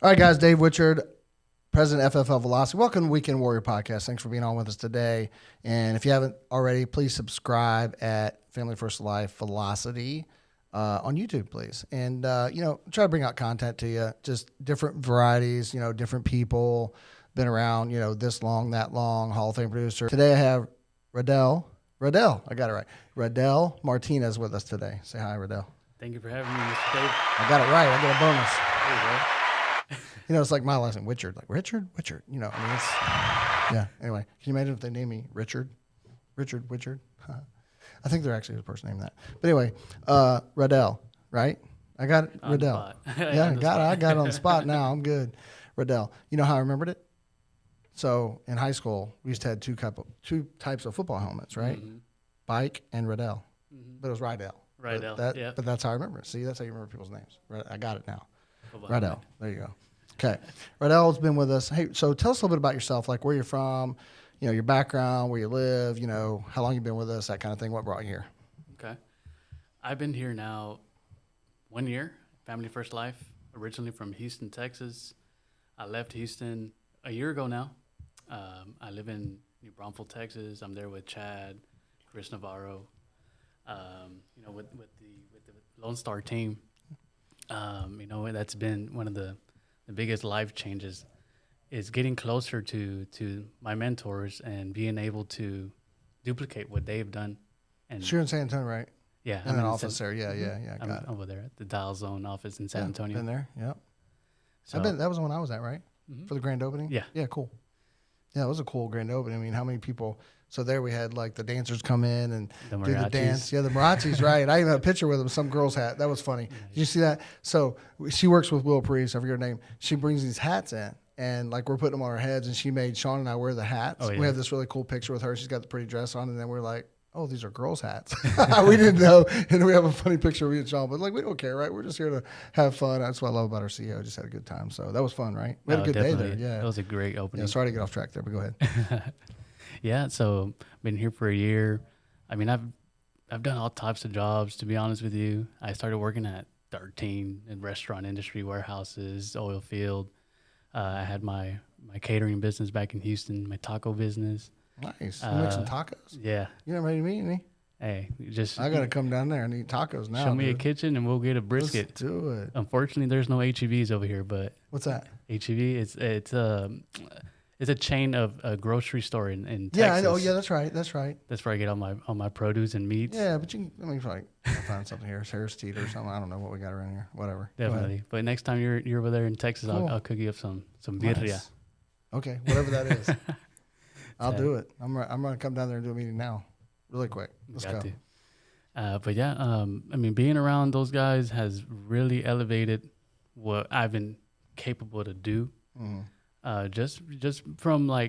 All right, guys. Dave Witchard, President FFL Velocity. Welcome to Weekend Warrior Podcast. Thanks for being on with us today. And if you haven't already, please subscribe at Family First Life Velocity on YouTube, please. And, try to bring out content to you, just different varieties, different people, been around, this long, that long, Hall of Fame producer. Today I have Raudel, I got it right. Raudel Martinez with us today. Say hi, Raudel. Thank you for having me, Mr. Dave. I got it right. I get a bonus. There you go. It's like my last name, Witchard. Like, Richard? Yeah. Anyway, can you imagine if they named me Richard? Richard Witchard? I think there actually is a person named that. But anyway, Raudel, right? I got it, Raudel. Yeah, I got it on the spot now. I'm good. Raudel. You know how I remembered it? So in high school, we used to have two types of football helmets, right? Mm-hmm. Bike and Raudel. Mm-hmm. But it was Raudel. Raudel, But that's how I remember it. See, that's how you remember people's names. I got it now. Raudel. There you go. Okay. Raudel's been with us. Hey, so tell us a little bit about yourself, like where you're from, your background, where you live, how long you've been with us, that kind of thing. What brought you here? Okay. I've been here now 1 year, Family First Life, originally from Houston, Texas. I left Houston a year ago now. I live in New Braunfels, Texas. I'm there with Chad, Chris Navarro, with the Lone Star team. That's been one of the biggest life changes is getting closer to my mentors and being able to duplicate what they've done. And so you're in San Antonio, right? Yeah. I'm in an office there. Yeah. I'm over there at the Dial Zone office in San Antonio. Been there, yep. So that was the one I was at, right? Mm-hmm. For the grand opening? Yeah. Yeah, cool. Yeah, it was a cool grand opening. I mean, how many people? So there we had like the dancers come in and do the dance. Yeah, the Mariachis, right. I even had a picture with them, some girl's hat. That was funny. Did you see that? So she works with Will Priest, I forget her name. She brings these hats in, and like we're putting them on our heads, and she made Sean and I wear the hats. Oh, yeah. We have this really cool picture with her. She's got the pretty dress on, and then we're like, oh, these are girls' hats. We didn't know. And we have a funny picture of me and Sean, but like we don't care, right? We're just here to have fun. That's what I love about our CEO. Just had a good time. So that was fun, right? We had a good day there. Yeah. That was a great opening. Yeah, sorry to get off track there, but go ahead. Yeah, so been here for a year. I mean, I've done all types of jobs, to be honest with you. I started working at 13 in restaurant industry, warehouses, oil field. I had my catering business back in Houston, my taco business. Nice. You make some tacos? Yeah. You not ready to meet me? Hey, I got to come down there and eat tacos now. Show me a kitchen and we'll get a brisket. Let's do it. Unfortunately, there's no HEBs over here, but... What's that? HEB, it's a chain of grocery store in Texas. Yeah, I know. Yeah, that's right. That's where I get all my produce and meats. Yeah, but I'll find something here. Harris Teeter or something. I don't know what we got around here. Whatever. Definitely. But next time you're over there in Texas, cool. I'll cook you up some birria. Nice. Okay, whatever that is. I'll do it. I'm going to come down there and do a meeting now, really quick. Let's go. But yeah, I mean, being around those guys has really elevated what I've been capable to do. Mm-hmm. Just from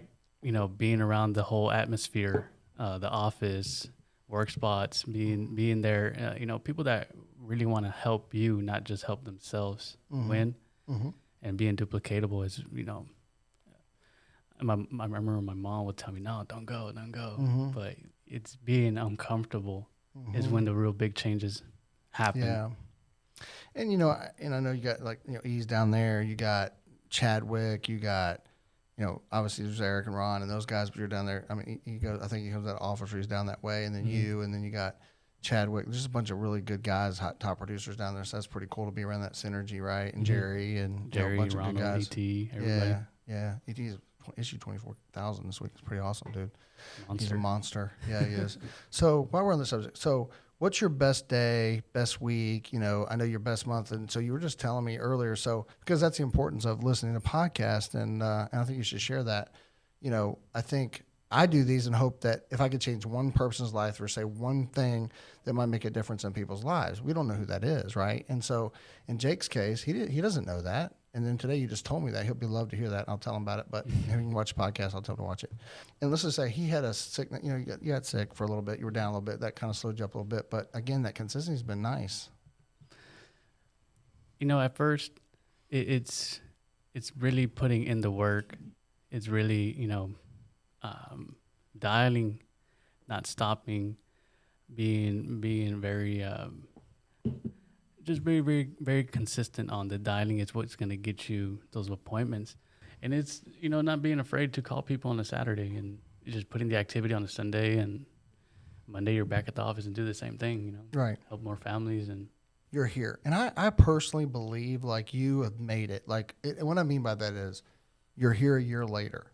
being around the whole atmosphere, the office, work spots, being there, people that really want to help you, not just help themselves win, and being duplicatable is, I remember my mom would tell me, no, don't go. But it's being uncomfortable is when the real big changes happen. Yeah. And, I know you got Ease down there, you got Chadwick, you got, obviously there's Eric and Ron and those guys, but you're down there. I mean, I think he comes out of office, he's down that way, and then you, and then you got Chadwick. There's just a bunch of really good guys, top producers down there. So that's pretty cool to be around that synergy, right? And Jerry and a bunch of good guys. ET, everybody. Yeah. ET is issued 24,000 this week. It's pretty awesome, dude. Monster. He's a monster. Yeah, he is. So while we're on the subject, what's your best day, best week? I know your best month. And so you were just telling me earlier. So, because that's the importance of listening to podcasts. And I think you should share that. I think I do these and hope that if I could change one person's life or say one thing that might make a difference in people's lives, we don't know who that is, right? And so in Jake's case, he doesn't know that. And then today you just told me that. He'll be love to hear that. I'll tell him about it. But if you can watch the podcast, I'll tell him to watch it. And let's just say he had a sickness. You got sick for a little bit. You were down a little bit. That kind of slowed you up a little bit. But again, that consistency has been nice. At first, it's really putting in the work. It's really, dialing, not stopping, being very just very, very, very consistent on the dialing is what's going to get you those appointments. And it's, not being afraid to call people on a Saturday and just putting the activity on a Sunday, and Monday you're back at the office and do the same thing, Right. Help more families. And You're here. And I personally believe like you have made it. Like and what I mean by that is you're here a year later.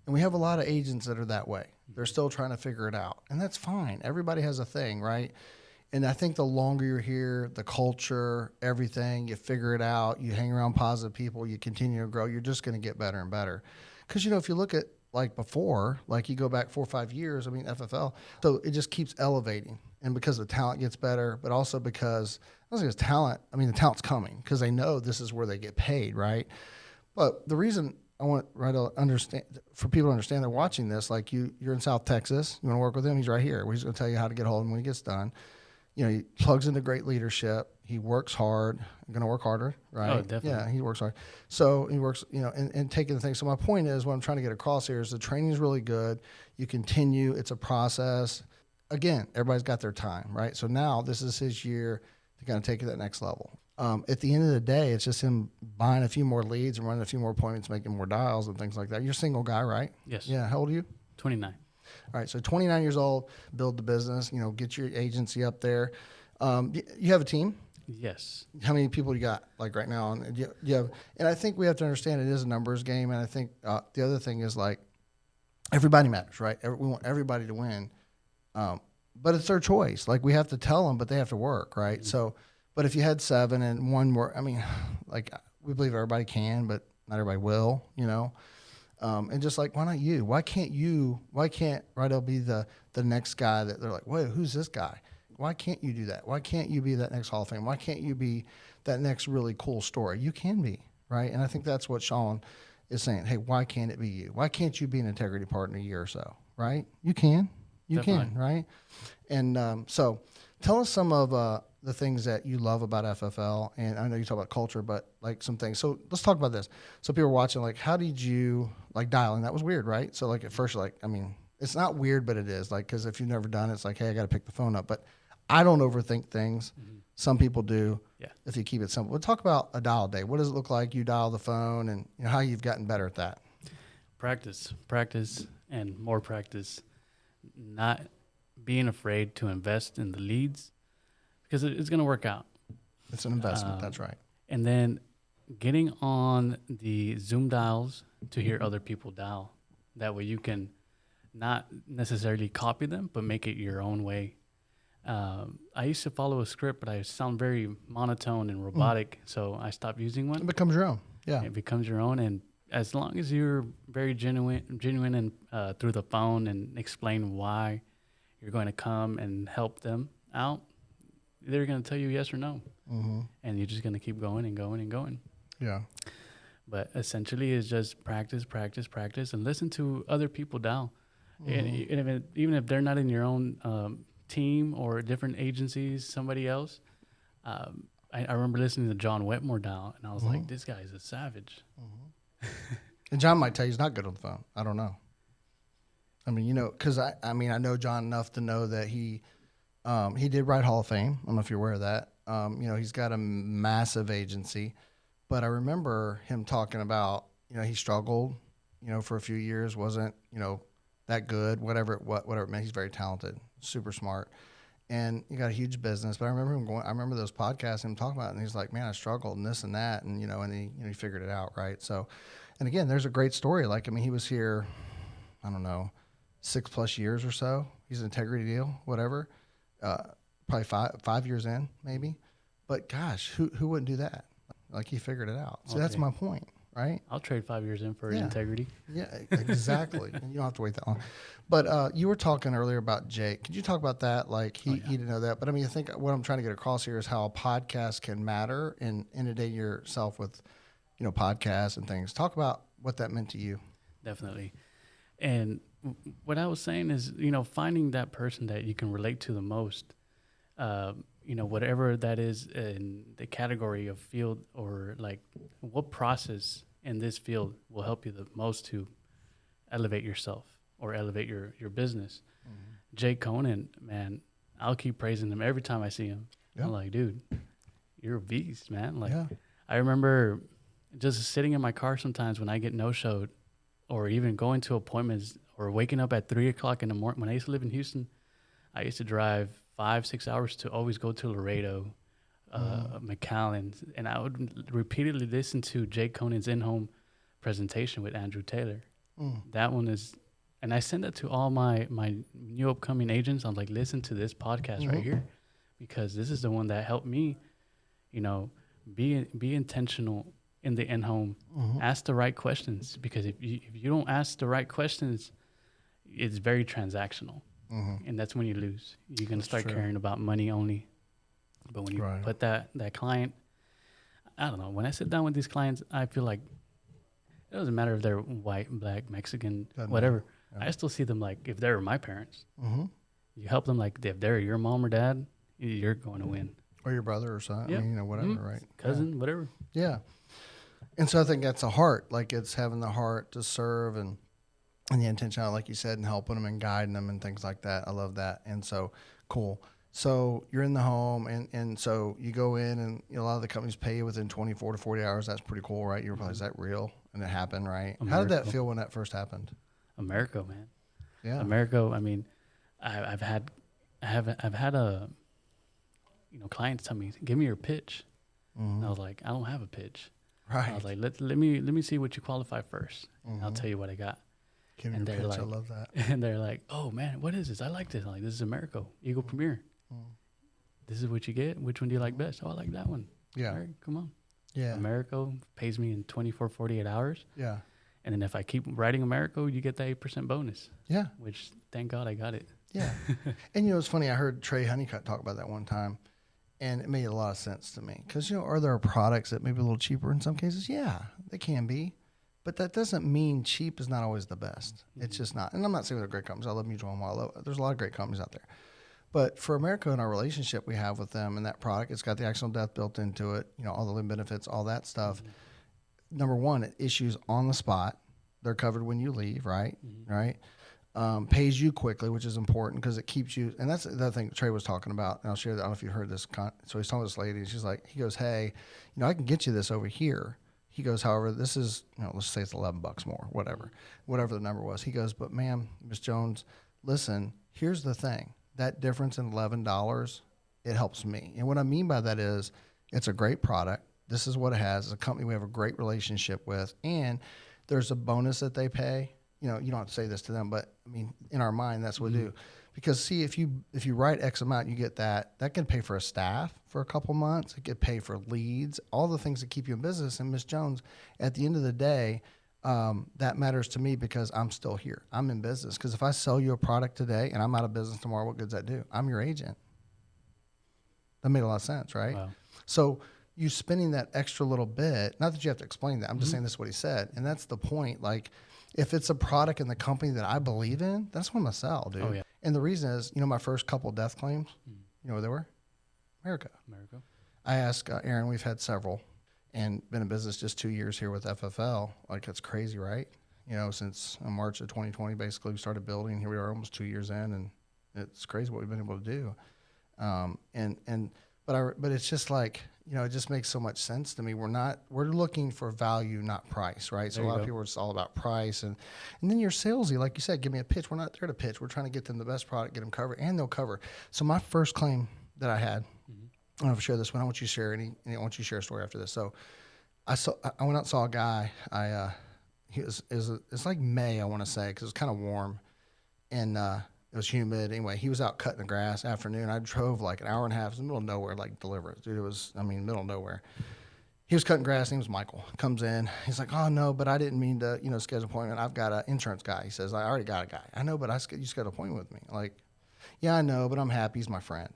And we have a lot of agents that are that way. They're still trying to figure it out. And that's fine. Everybody has a thing, right? And I think the longer you're here, the culture, everything, you figure it out, you hang around positive people, you continue to grow, you're just going to get better and better. Because, if you look at like before, like you go back 4 or 5 years, FFL, so it just keeps elevating. And because the talent gets better, but also because, I don't think it's talent, the talent's coming because they know this is where they get paid, right? But the reason I want to understand, for people to understand they're watching this, like you're in South Texas, you want to work with him, he's right here. He's going to tell you how to get hold of him when he gets done. He plugs into great leadership. He works hard. Going to work harder, right? Oh, definitely. Yeah, he works hard. So he works, and taking the thing. So my point is, what I'm trying to get across here is the training is really good. You continue. It's a process. Again, everybody's got their time, right? So now this is his year to kind of take it to that next level. At the end of the day, it's just him buying a few more leads and running a few more appointments, making more dials and things like that. You're a single guy, right? Yes. Yeah. How old are you? 29. All right, so 29 years old, build the business, get your agency up there. You have a team? Yes. How many people you got like right now? And you have, and I think we have to understand it is a numbers game. And I think the other thing is like everybody matters, right? We want everybody to win, but it's their choice. Like we have to tell them, but they have to work, right? Mm-hmm. So, but if you had 7 and one more, like we believe everybody can, but not everybody will, and just like, why not you? Why can't Raudel be the next guy that they're like, wait, who's this guy? Why can't you do that? Why can't you be that next Hall of Fame? Why can't you be that next really cool story? You can be, right? And I think that's what Sean is saying. Hey, why can't it be you? Why can't you be an integrity partner in a year or so, right? You can. You Definitely. can, right? And so tell us some of the things that you love about FFL. And I know you talk about culture, but like some things. So let's talk about this. So people are watching, like, how did you, like, dialing? That was weird, right? So, like, at first, you're like, it's not weird, but it is. Like, because if you've never done it, it's like, hey, I got to pick the phone up. But I don't overthink things. Mm-hmm. Some people do. Yeah. If you keep it simple. We'll talk about a dial day. What does it look like? You dial the phone and how you've gotten better at that. Practice, and more practice. Not being afraid to invest in the leads because it's going to work out. It's an investment. That's right. And then getting on the Zoom dials to hear other people dial. That way you can not necessarily copy them, but make it your own way. I used to follow a script, but I sound very monotone and robotic, so I stopped using one. It becomes your own. Yeah. It becomes your own, and as long as you're very genuine and through the phone and explain why you're going to come and help them out, they're going to tell you yes or no. Mm-hmm. And you're just going to keep going and going and going. Yeah. But essentially it's just practice, and listen to other people dial. Mm-hmm. And even if they're not in your own team or different agencies, somebody else, I remember listening to John Wetmore dial, and I was like, this guy is a savage. Mm-hmm. And John might tell you he's not good on the phone. I don't know. Because I know John enough to know that he did write Hall of Fame. I don't know if you're aware of that. He's got a massive agency, but I remember him talking about, he struggled, for a few years, wasn't, that good, whatever it meant. He's very talented, super smart, and he got a huge business. But I remember those podcasts, him talking about it, and he's like, man, I struggled and this and that, and and he figured it out, right? So, and again, there's a great story. Like, he was here, I don't know, 6+ years or so. He's an integrity deal, whatever. Probably five years in, maybe. But gosh, who wouldn't do that? Like, he figured it out. So that's my point, right? I'll trade 5 years in for integrity. Yeah, exactly. You don't have to wait that long. But you were talking earlier about Jake. Could you talk about that? Like, he didn't know that. But I think what I'm trying to get across here is how a podcast can matter in inundating yourself with, podcasts and things. Talk about what that meant to you. Definitely. And what I was saying is, finding that person that you can relate to the most, whatever that is in the category of field, or like what process in this field will help you the most to elevate yourself or elevate your business. Mm-hmm. Jake Conan, man, I'll keep praising him every time I see him. Yeah. I'm like, dude, you're a beast, man. Like, Yeah. I remember just sitting in my car sometimes when I get no-showed, or even going to appointments, or waking up at 3 o'clock in the morning. When I used to live in Houston, I used to drive 5-6 hours to always go to Laredo, McAllen, and I would repeatedly listen to Jake Conan's in-home presentation with Andrew Taylor. That one is, and I send that to all my new upcoming agents. I'm like, listen to this podcast right here, because this is the one that helped me, you know, be intentional in the in-home. Ask the right questions, because if you don't ask the right questions, it's very transactional, and that's when you lose. You're gonna start caring about money only. But when you put that client, I don't know. When I sit down with these clients, I feel like it doesn't matter if they're white, black, Mexican, whatever. Yeah. I still see them like if they were my parents. You help them like if they're your mom or dad, you're going to win. Or your brother or son. Yep. I mean, you know, whatever, right? Cousin, whatever. Yeah. And so I think that's a heart. Like, it's having the heart to serve and the intentionality, like you said, and helping them and guiding them and things like that. I love that. And so, cool. So you're in the home, and so you go in, and you know, a lot of the companies pay you within 24 to 40 hours. That's pretty cool, right? You're probably, is that real? And it happened, right? How did that feel when that first happened? America, man. Yeah. America. I mean, I've had a, you know, clients tell me, give me your pitch. And I was like, I don't have a pitch. Right. I was like, let me see what you qualify first. And I'll tell you what I got. Give me your pitch. Like, I love that. And they're like, oh man, what is this? I like this. I'm like, this is America, Eagle Premier. This is what you get. Which one do you like best? Oh, I like that one. Yeah. All right, come on. Yeah. America pays me in 24, 48 hours. Yeah. And then if I keep writing America, you get that 8% bonus. Yeah. Which, thank God I got it. Yeah. And, you know, it's funny. I heard Trey Honeycutt talk about that one time, and it made a lot of sense to me. Because, you know, are there products that may be a little cheaper in some cases? Yeah, they can be. But that doesn't mean cheap is not always the best. It's just not. And I'm not saying they're great companies. I love Mutual Home. There's a lot of great companies out there. But for America and our relationship we have with them and that product, it's got the accidental death built into it, you know, all the living benefits, all that stuff. Number one, it issues on the spot. They're covered when you leave, right? Right? Pays you quickly, which is important because it keeps you. And that's the other thing Trey was talking about. And I'll share that. I don't know if you heard this. So he's talking to this lady, and she's like, he goes, hey, you know, I can get you this over here. He goes, however, this is, you know, let's say it's $11 more, whatever the number was. He goes, but ma'am, Ms. Jones, listen, here's the thing. That difference in $11, it helps me. And what I mean by that is it's a great product. This is what it has. It's a company we have a great relationship with. And there's a bonus that they pay. You know, you don't have to say this to them, but I mean, in our mind, that's what we do. Because see, if you write X amount, you get that can pay for a staff for a couple months. It could pay for leads, all the things that keep you in business. And Ms. Jones, at the end of the day, that matters to me because I'm still here. I'm in business. Because if I sell you a product today and I'm out of business tomorrow, what good does that do? I'm your agent. That made a lot of sense, right? Wow. So you spending that extra little bit, not that you have to explain that. I'm just saying this is what he said. And that's the point. Like, if it's a product in the company that I believe in, that's what I'm going to sell, dude. Oh, yeah. And the reason is, you know, my first couple of death claims, you know where they were? America. I asked Aaron, we've had several, and been in business just 2 years here with FFL. Like, it's crazy, right? You know, since March of 2020, basically, we started building. Here we are almost 2 years in, and it's crazy what we've been able to do. But it's just like, you know, it just makes so much sense to me. We're looking for value, not price, right? So a lot of people are just all about price. And then you're salesy, like you said, give me a pitch. We're not there to pitch. We're trying to get them the best product, get them covered, and they'll cover. So my first claim that I had, I don't know if I share this one. I want you to share I want you to share a story after this. So I went out and saw a guy. It's like May, I want to say, because it's kind of warm. And it was humid. Anyway, he was out cutting the grass afternoon. I drove like an hour and a half. It was in the middle of nowhere, like Deliverance. Dude, it was, middle of nowhere. He was cutting grass. His name was Michael. Comes in. He's like, oh, no, but I didn't mean to, schedule an appointment. I've got an insurance guy. He says, I already got a guy. I know, but you scheduled an appointment with me. I'm like, yeah, I know, but I'm happy. He's my friend.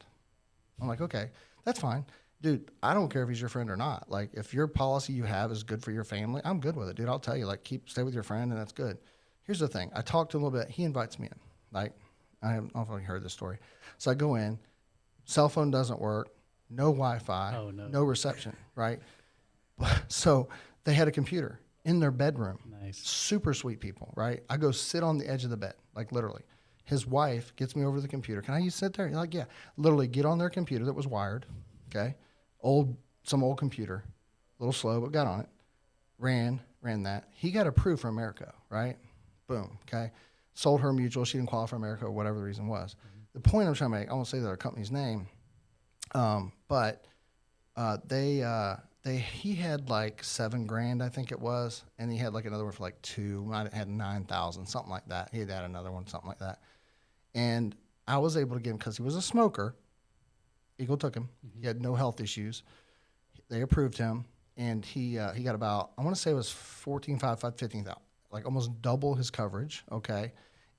I'm like, okay, that's fine. Dude, I don't care if he's your friend or not. Like, if your policy you have is good for your family, I'm good with it, dude. I'll tell you, like, stay with your friend, and that's good. Here's the thing. I talked to him a little bit. He invites me in. Like, I don't know if you heard this story. So I go in, cell phone doesn't work, no Wi-Fi, no reception, right? So they had a computer in their bedroom. Nice. Super sweet people, right? I go sit on the edge of the bed, like literally. His wife gets me over to the computer. Can I sit there? You're like, yeah. Literally get on their computer that was wired, okay? Old some old computer, a little slow, but got on it. Ran that. He got approved for America, right? Boom. Okay. Sold her mutual. She didn't qualify for America or whatever the reason was. Mm-hmm. The point I'm trying to make, I won't say their company's name, but he had like $7,000, I think it was, and he had like another one for like $2,000. Might have had 9,000, something like that. He had another one, something like that. And I was able to get him because he was a smoker. Eagle took him. Mm-hmm. He had no health issues. They approved him, and he got about, I want to say it was 15,000, like almost double his coverage. Okay.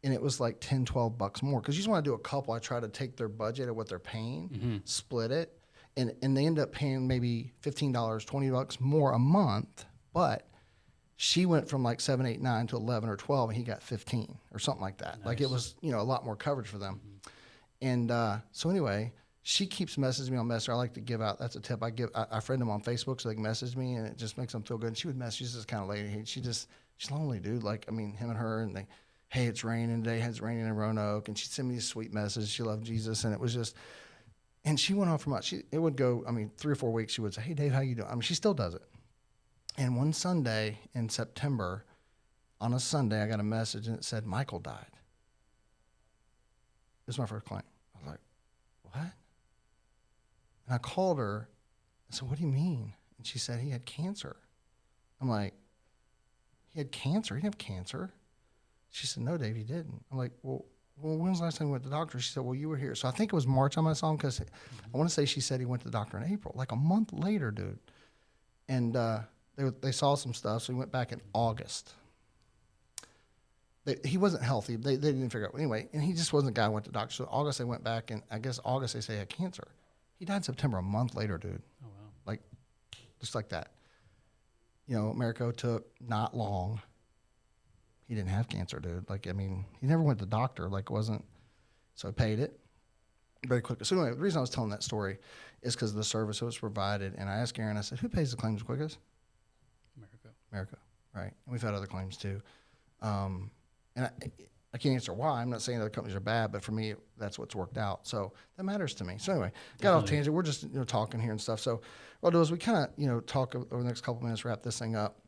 And it was like $10-12 more because you just want to do a couple. I try to take their budget of what they're paying, split it. And they end up paying maybe $15, $20 more a month, but she went from like 7, 8, 9 to 11 or 12, and he got 15 or something like that. Nice. Like it was, a lot more coverage for them. And so anyway, she keeps messaging me on Messenger. I like to give out, that's a tip. I friend them on Facebook so they can message me, and it just makes them feel good. And she would message, she's this kind of lady. She's lonely, dude. Like, I mean, him and her, and hey, it's raining today. It's raining in Roanoke. And she'd send me a sweet message. She loved Jesus, and it was just... And she went on for months. It would go, 3 or 4 weeks, she would say, hey, Dave, how you doing? She still does it. And one Sunday in September, on a Sunday, I got a message, and it said, Michael died. This is my first client. I was like, what? And I called her. I said, what do you mean? And she said, he had cancer. I'm like, he had cancer? He didn't have cancer. She said, no, Dave, he didn't. I'm like, well, when was the last time we went to the doctor? She said, well, you were here. So I think it was March I saw him because I want to say she said he went to the doctor in April, like a month later, dude. And they saw some stuff, so he went back in August. He wasn't healthy. They didn't figure out. Anyway, and he just wasn't the guy who went to the doctor. So August they went back, and I guess August they say he had cancer. He died in September, a month later, dude. Oh, wow. Like, just like that. America took not long. He didn't have cancer, dude. He never went to the doctor. Wasn't. So I paid it very quickly. So anyway, the reason I was telling that story is because of the service that was provided. And I asked Aaron, I said, who pays the claims quickest? America, right. And we've had other claims too. And I can't answer why. I'm not saying other companies are bad, but for me, that's what's worked out. So that matters to me. So anyway, got off tangent. We're just talking here and stuff. So what I'll do is we kind of talk over the next couple minutes, wrap this thing up.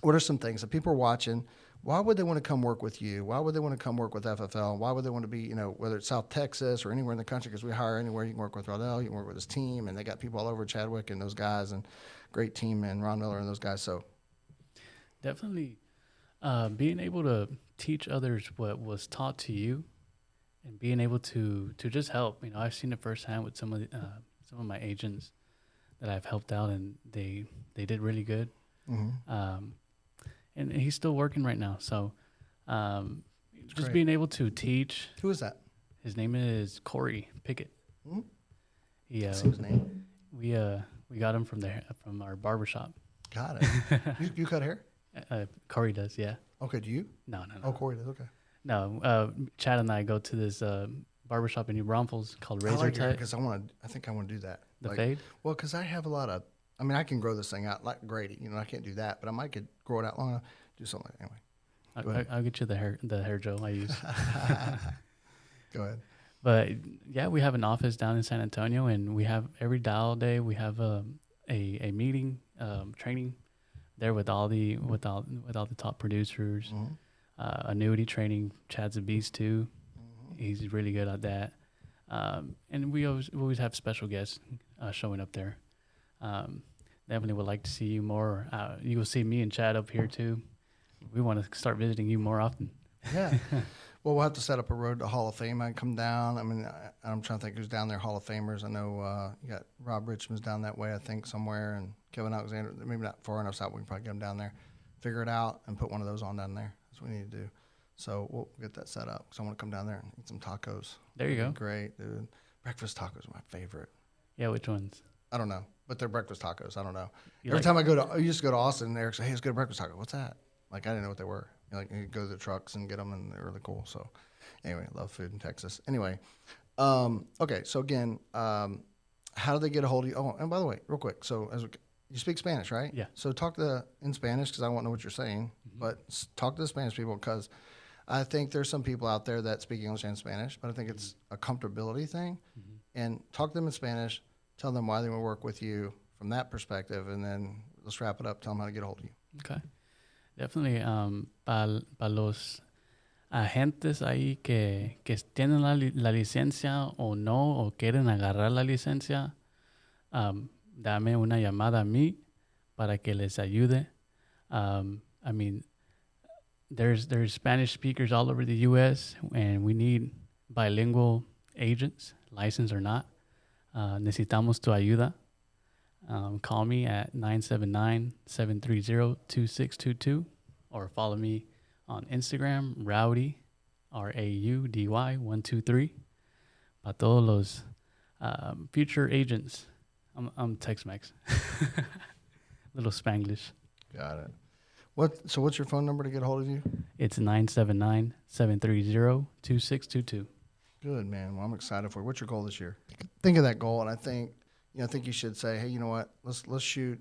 What are some things that people are watching? Why would they want to come work with you? Why would they want to come work with FFL? Why would they want to be, whether it's South Texas or anywhere in the country, because we hire anywhere. You can work with Raudel, you can work with his team, and they got people all over Chadwick and those guys, and great team, and Ron Miller and those guys. So definitely being able to teach others what was taught to you and being able to just help. I've seen it firsthand with some of my agents that I've helped out, and they did really good. Mm-hmm. And he's still working right now. So just great. Being able to teach. Who is that? His name is Corey Pickett. Mm-hmm. What's his name? We got him from our barbershop. Got it. you cut hair? Corey does, yeah. Okay, do you? No. Oh, Corey does, okay. No, Chad and I go to this barbershop in New Braunfels called Razor Tech. Because I think I want to do that. The fade? Well, because I have a lot of, I can grow this thing out like Grady. I can't do that, but I might could grow it out long enough, do something like that. Anyway. I'll get you the hair gel I use. Go ahead. But yeah, we have an office down in San Antonio, and we have every dial day. We have a meeting, training there with all the top producers. Mm-hmm. Annuity training. Chad's a beast too. Mm-hmm. He's really good at that. And we always have special guests showing up there. Definitely would like to see you more. You will see me and Chad up here too. We want to start visiting you more often. Yeah. Well, we'll have to set up a road to Hall of Fame. I can come down. I'm trying to think who's down there, Hall of Famers. I know you got Rob Richmond's down that way, I think, somewhere, and Kevin Alexander. Maybe not far enough south. We can probably get them down there, figure it out, and put one of those on down there. That's what we need to do. So we'll get that set up. So I want to come down there and eat some tacos. There you go. Great, dude. Breakfast tacos are my favorite. Yeah, which ones? I don't know, but they're breakfast tacos. I don't know. Every time I used to go to Austin, and Eric said, hey, let's get a breakfast taco. What's that? I didn't know what they were. You go to the trucks and get them, and they're really cool. So anyway, love food in Texas. Anyway, okay, so again, how do they get a hold of you? Oh, and by the way, real quick, so you speak Spanish, right? Yeah. So talk in Spanish because I won't know what you're saying, but talk to the Spanish people because I think there's some people out there that speak English and Spanish, but I think it's a comfortability thing. And talk to them in Spanish. Tell them why they want to work with you from that perspective, and then let's wrap it up. Tell them how to get a hold of you. Okay. Definitely. Para los agentes ahí que tienen la licencia o no, o quieren agarrar la licencia, dame una llamada a mí para que les ayude. I mean, there's Spanish speakers all over the U.S. and we need bilingual agents, licensed or not. Necesitamos tu ayuda. Call me at 979-730-2622 or follow me on Instagram, Rowdy, Raudy 123. Para todos los future agents, I'm Tex-Mex. Little Spanglish. Got it. So what's your phone number to get a hold of you? It's 979-730-2622. Good, man. Well, I'm excited for you. What's your goal this year? Think of that goal, and I think you should say, hey, you know what? Let's shoot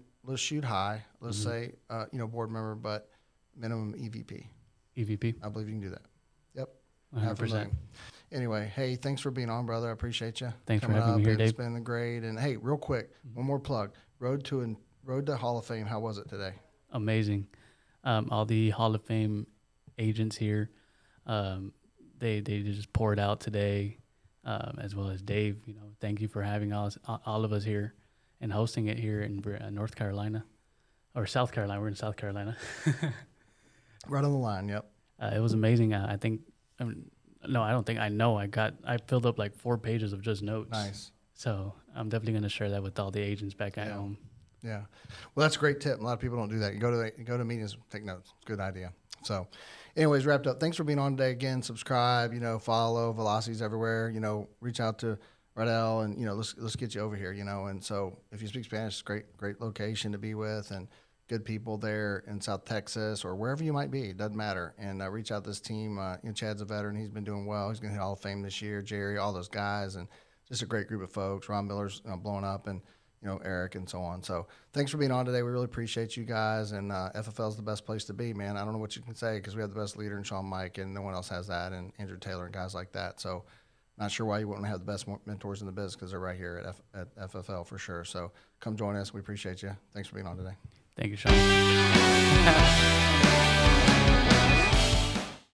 high. Let's say, board member, but minimum EVP. EVP. I believe you can do that. Yep. 100%. Anyway, hey, thanks for being on, brother. I appreciate you. Thanks for having me here, Dave. It's been great. And hey, real quick, one more plug. Road to Hall of Fame. How was it today? Amazing. All the Hall of Fame agents here, they just poured out today, as well as Dave. Thank you for having all of us here and hosting it here in North Carolina or South Carolina. We're in South Carolina. Right on the line. Yep. It was amazing. I filled up like 4 pages of just notes. Nice. So I'm definitely going to share that with all the agents back at home. Yeah. Well, that's a great tip. A lot of people don't do that. You go to meetings, take notes. It's a good idea. So anyways, wrapped up. Thanks for being on today. Again, subscribe, follow Velocities everywhere, reach out to Raudel and, let's get you over here, and so if you speak Spanish, it's great location to be with and good people there in South Texas or wherever you might be. It doesn't matter. And reach out to this team. Chad's a veteran. He's been doing well. He's going to hit Hall of Fame this year. Jerry, all those guys, and just a great group of folks. Ron Miller's blowing up and, Eric and so on. So thanks for being on today. We really appreciate you guys. And FFL is the best place to be, man. I don't know what you can say because we have the best leader in Sean Mike, and no one else has that, and Andrew Taylor and guys like that. So not sure why you wouldn't have the best mentors in the business because they're right here at FFL for sure. So come join us. We appreciate you. Thanks for being on today. Thank you, Sean.